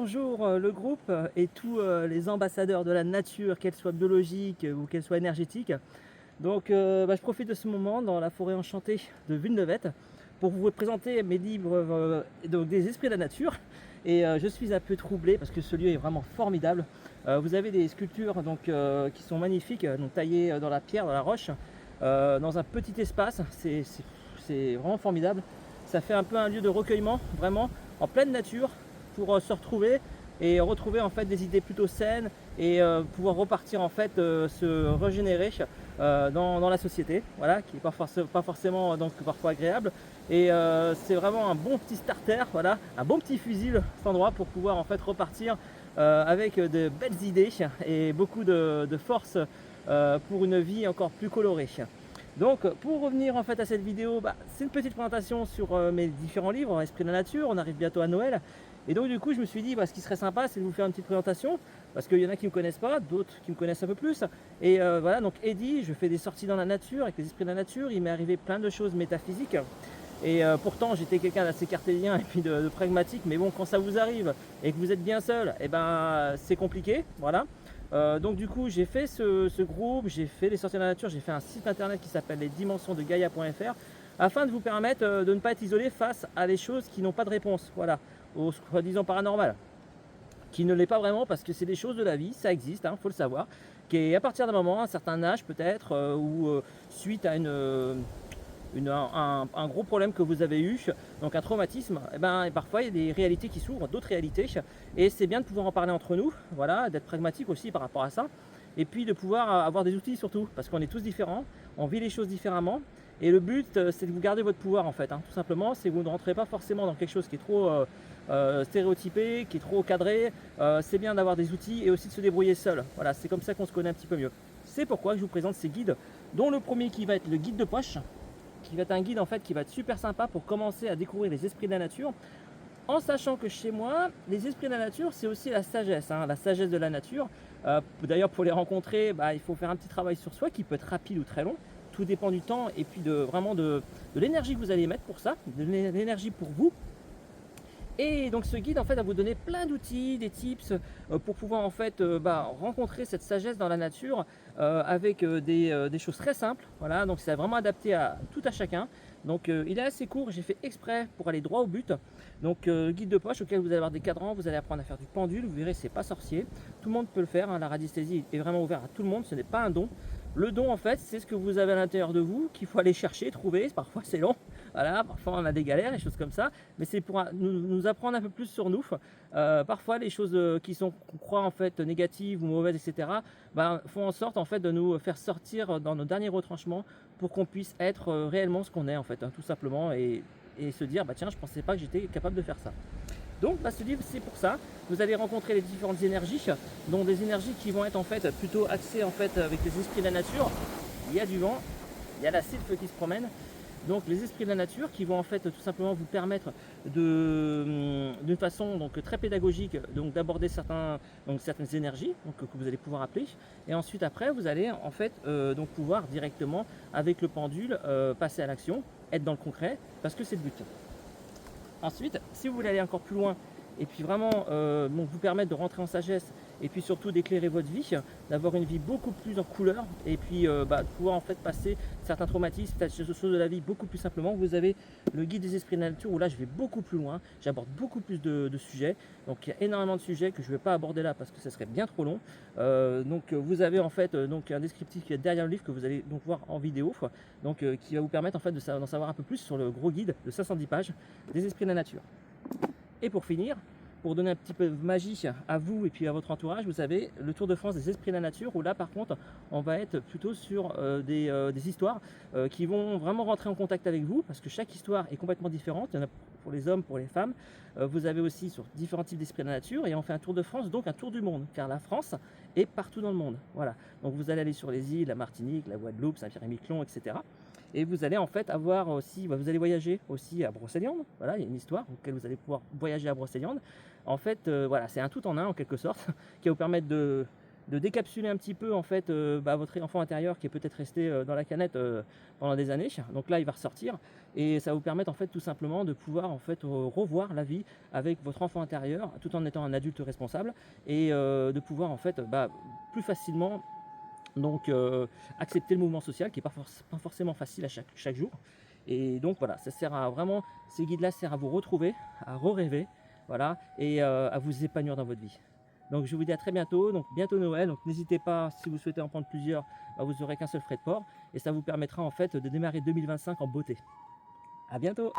bonjour le groupe et tous les ambassadeurs de la nature, qu'elle soit biologique ou qu'elle soit énergétique. Donc je profite de ce moment dans la forêt enchantée de Villeneuve pour vous présenter mes livres donc des esprits de la nature. Et je suis un peu troublé parce que ce lieu est vraiment formidable. Vous avez des sculptures donc, qui sont magnifiques, donc taillées dans la pierre, dans la roche, dans un petit espace. C'est vraiment formidable. Ça fait un peu un lieu de recueillement, vraiment en pleine nature, pour se retrouver et retrouver en fait des idées plutôt saines et pouvoir repartir en fait se régénérer dans la société, voilà, qui n'est pas forcément donc parfois agréable. Et c'est vraiment un bon petit starter, voilà, un bon petit fusil cet endroit pour pouvoir en fait repartir avec de belles idées et beaucoup de force pour une vie encore plus colorée. Donc pour revenir en fait à cette vidéo, c'est une petite présentation sur mes différents livres, Esprit de la nature. On arrive bientôt à Noël. Et donc du coup je me suis dit ce qui serait sympa c'est de vous faire une petite présentation, parce qu'il y en a qui ne me connaissent pas, d'autres qui me connaissent un peu plus. Et voilà, donc Eddy, je fais des sorties dans la nature avec les esprits de la nature. Il m'est arrivé plein de choses métaphysiques. Et pourtant j'étais quelqu'un d'assez cartésien et puis de pragmatique, mais bon, quand ça vous arrive et que vous êtes bien seul, et c'est compliqué, voilà. Donc du coup j'ai fait ce groupe, j'ai fait les sorties de la nature, j'ai fait un site internet qui s'appelle lesdimensionsdegaia.fr afin de vous permettre de ne pas être isolé face à des choses qui n'ont pas de réponse, voilà, au soi-disant paranormal, qui ne l'est pas vraiment parce que c'est des choses de la vie, ça existe, faut le savoir, qui à partir d'un moment, un certain âge peut-être, ou suite à un gros problème que vous avez eu, donc un traumatisme, et parfois il y a des réalités qui s'ouvrent, d'autres réalités, et c'est bien de pouvoir en parler entre nous, voilà, d'être pragmatique aussi par rapport à ça, et puis de pouvoir avoir des outils surtout, parce qu'on est tous différents, on vit les choses différemment, et le but c'est de vous garder votre pouvoir en fait, tout simplement, c'est que vous ne rentrez pas forcément dans quelque chose qui est trop stéréotypé, qui est trop cadré. C'est bien d'avoir des outils et aussi de se débrouiller seul, voilà, c'est comme ça qu'on se connaît un petit peu mieux. C'est pourquoi je vous présente ces guides, dont le premier qui va être le guide de poche, qui va être un guide en fait qui va être super sympa pour commencer à découvrir les esprits de la nature, en sachant que chez moi, les esprits de la nature, c'est aussi la sagesse de la nature. D'ailleurs, pour les rencontrer, il faut faire un petit travail sur soi qui peut être rapide ou très long. Tout dépend du temps et puis vraiment de l'énergie que vous allez mettre pour ça, de l'énergie pour vous. Et donc ce guide en fait va vous donner plein d'outils, des tips pour pouvoir en fait rencontrer cette sagesse dans la nature avec des choses très simples. Voilà, donc c'est vraiment adapté à tout à chacun. Donc il est assez court, j'ai fait exprès pour aller droit au but. Donc guide de poche auquel vous allez avoir des cadrans, vous allez apprendre à faire du pendule, vous verrez c'est pas sorcier. Tout le monde peut le faire, la radiesthésie est vraiment ouverte à tout le monde, ce n'est pas un don. Le don en fait c'est ce que vous avez à l'intérieur de vous qu'il faut aller chercher, trouver, parfois c'est long. Voilà, parfois on a des galères, des choses comme ça, mais c'est pour nous apprendre un peu plus sur nous. Parfois les choses qu'on croit en fait négatives ou mauvaises, etc., font en sorte en fait de nous faire sortir dans nos derniers retranchements pour qu'on puisse être réellement ce qu'on est en fait, tout simplement, et se dire tiens, je pensais pas que j'étais capable de faire ça. Donc ce livre c'est pour ça. Vous allez rencontrer les différentes énergies, dont des énergies qui vont être en fait plutôt axées en fait avec les esprits de la nature. Il y a du vent, il y a la sylphe qui se promène. Donc les esprits de la nature qui vont en fait tout simplement vous permettre d'une façon donc très pédagogique donc d'aborder certaines énergies donc, que vous allez pouvoir appeler, et ensuite après vous allez en fait donc pouvoir directement avec le pendule passer à l'action, être dans le concret, parce que c'est le but. Ensuite, si vous voulez aller encore plus loin et puis vraiment donc vous permettre de rentrer en sagesse et puis surtout d'éclairer votre vie, d'avoir une vie beaucoup plus en couleur, et puis de pouvoir en fait passer certains traumatismes, certaines choses de la vie beaucoup plus simplement, vous avez le guide des esprits de la nature où là je vais beaucoup plus loin, j'aborde beaucoup plus de sujets. Donc il y a énormément de sujets que je ne vais pas aborder là parce que ça serait bien trop long. Donc vous avez en fait donc un descriptif qui est derrière le livre que vous allez donc voir en vidéo, donc qui va vous permettre en fait d'en savoir un peu plus sur le gros guide de 510 pages des esprits de la nature. Et pour finir, pour donner un petit peu de magie à vous et puis à votre entourage, vous avez le Tour de France des esprits de la nature, où là par contre on va être plutôt sur des histoires qui vont vraiment rentrer en contact avec vous, parce que chaque histoire est complètement différente. Il y en a pour les hommes, pour les femmes. Vous avez aussi sur différents types d'esprits de la nature, et on fait un tour de France, donc un tour du monde, car la France est partout dans le monde. Voilà, donc vous allez aller sur les îles, la Martinique, la Guadeloupe, Saint-Pierre-et-Miquelon, etc. Et vous allez en fait avoir aussi, vous allez voyager aussi à Brocéliande. Voilà, il y a une histoire auquel vous allez pouvoir voyager à Brocéliande. En fait, voilà, c'est un tout en un en quelque sorte, qui va vous permettre de décapsuler un petit peu en fait votre enfant intérieur qui est peut-être resté dans la canette pendant des années. Donc là, il va ressortir et ça va vous permettre en fait tout simplement de pouvoir en fait revoir la vie avec votre enfant intérieur tout en étant un adulte responsable et de pouvoir en fait plus facilement donc accepter le mouvement social qui n'est pas forcément facile à chaque jour. Et donc voilà, ça sert à vraiment, ces guides-là servent à vous retrouver, à re-rêver, voilà, et à vous épanouir dans votre vie. Donc je vous dis à très bientôt, donc bientôt Noël, donc n'hésitez pas, si vous souhaitez en prendre plusieurs, vous n'aurez qu'un seul frais de port, et ça vous permettra en fait de démarrer 2025 en beauté. À bientôt.